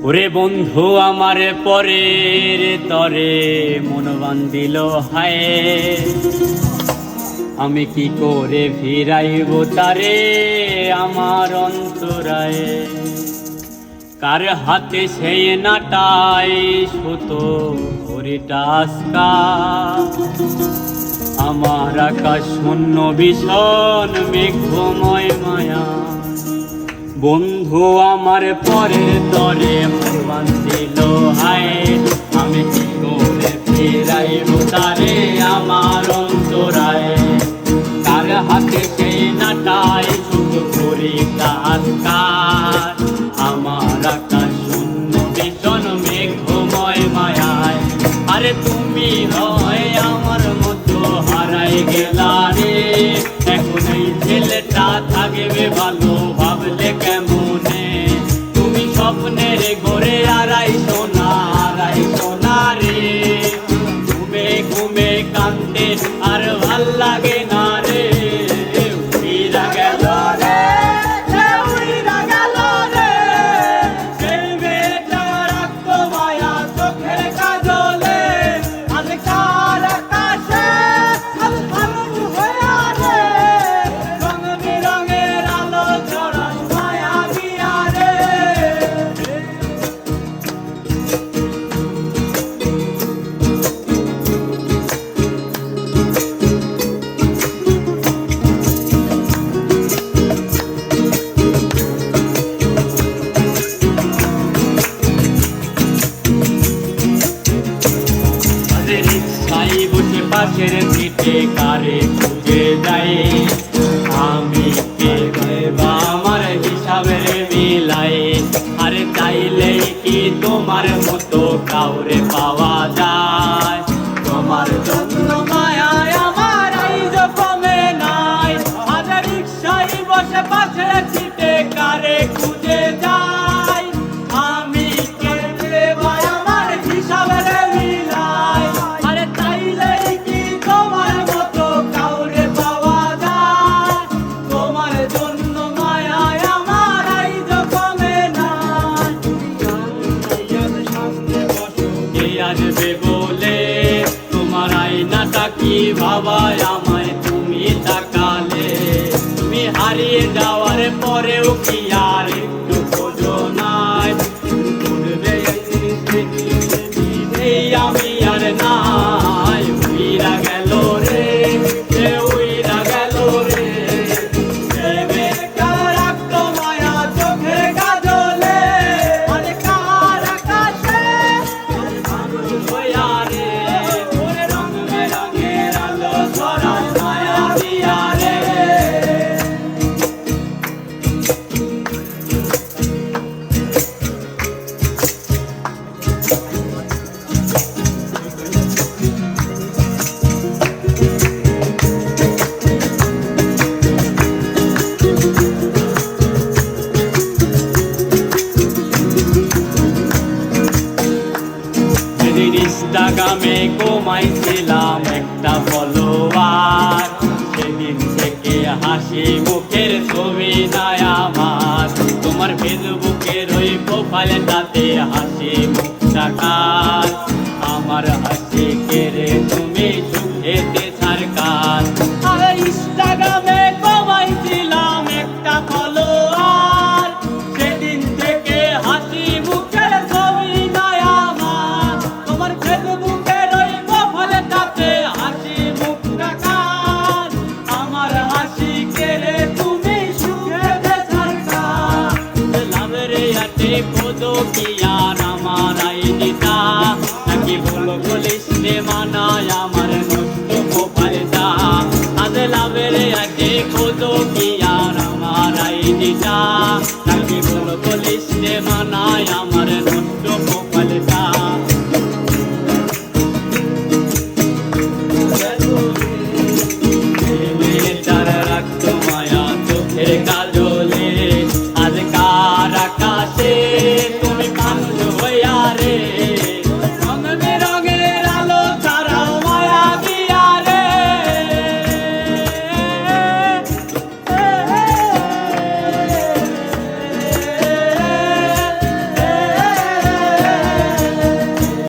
ওরে বন্ধু আমার পরের তরে মন বান্ধিল হায়, আমি কি করে ফিরাইব তারে আমার অন্তরায়। কার হাতে সেই নাটাই সুতো ঘড়িটা আজকা, আমার আকাশ শূন্য ভীষণ মেঘময় মায়া। বন্ধু আমার পরের তরে মন বান্ধিল হায়, আমি কি করে ফিরাইব তারে আমার অন্তরায়। কার হাতে সেই নাটাই শুধু ঘড়িটা আজকা, আমার আকাশ শূন্য ভীষণ মেঘময় মায়ায়। আরে তুমি হয় আমার মতো হারাই গেলা রে, এখন এই ছেলেটা থাকবে ভালো ভাবলে কেমনে। তুমি স্বপ্নের ঘরে আড়াই সোনা রে, ঘুমে ঘুমে কান্দে আর ভাল লাগে না রে। উইরা গেল রে, উইরা গেল রে, সেই মেয়েটা রাখতো মায়া চোখের কাজলে। আজকাল আকাশে আলফালুন হইয়া রে, রং বেরঙের আলো ছড়ায় মায়া দিয়া রে। রিক্সায় বসে পাশের সিটে কারে খুঁজে যাই, আমি কে বা আমার হিসাবের মিলাই। আরে চাইলেই কি তোমার মতো কাউরে পাওয়া যায়, তোমার জন্য মায়ায় আমার আইজ কমে নাই। আজ রিক্সায় বসে পাশের সিটে কারে খুঁজে যাই, আমি কে বা আমার হিসাবের মিলাই। আরে চাইলেই কি তোমার মতো কাউরে পাওয়া যায়, তোমার জন্য মায়ায় আমার আইজ কমে নাই। কে আসবে বলে তোমার আয়নাটা কি ভাবায় আমায় তুমি তাকালে। তুমি হারিয়ে যাওয়ার পরেও কি আর একটু খোঁজো নাই, করবে এই আমি আর নাই। উইরা গেল রে, উইরা গেল রে, সেই মেয়েটা রাখতো মায়া চোখের কাজলে। আরে কার আকাশে আলফালুন হইয়া রে, ওরে রং বেরঙের আলো ছড়ায় মায়া দিয়া রে। সেদিন ইনস্টাগ্রামে কমাইছিলাম একটা ফলোয়ার, সেদিন থেকে হাসি মুখের ছবি নাই আমার। তোমার ফেসবুকের ওই প্রোফাইলটাতে হাসি মুখটা কার, আমার হাসি কেড়ে তুমি সুখেতে সরকার। আরে ইনস্টাগ্রামে কমাইছিলাম একটা ফলোয়ার, সেদিন থেকে হাসি মুখের ছবি নাই আমার। তোমার ফেসবুকের ওই প্রোফাইলটাতে হাসি মুখটা কার, আমার হাসি কেড়ে তুমি সুখেতে সরকার। লাভের আটে খোঁজো কি আর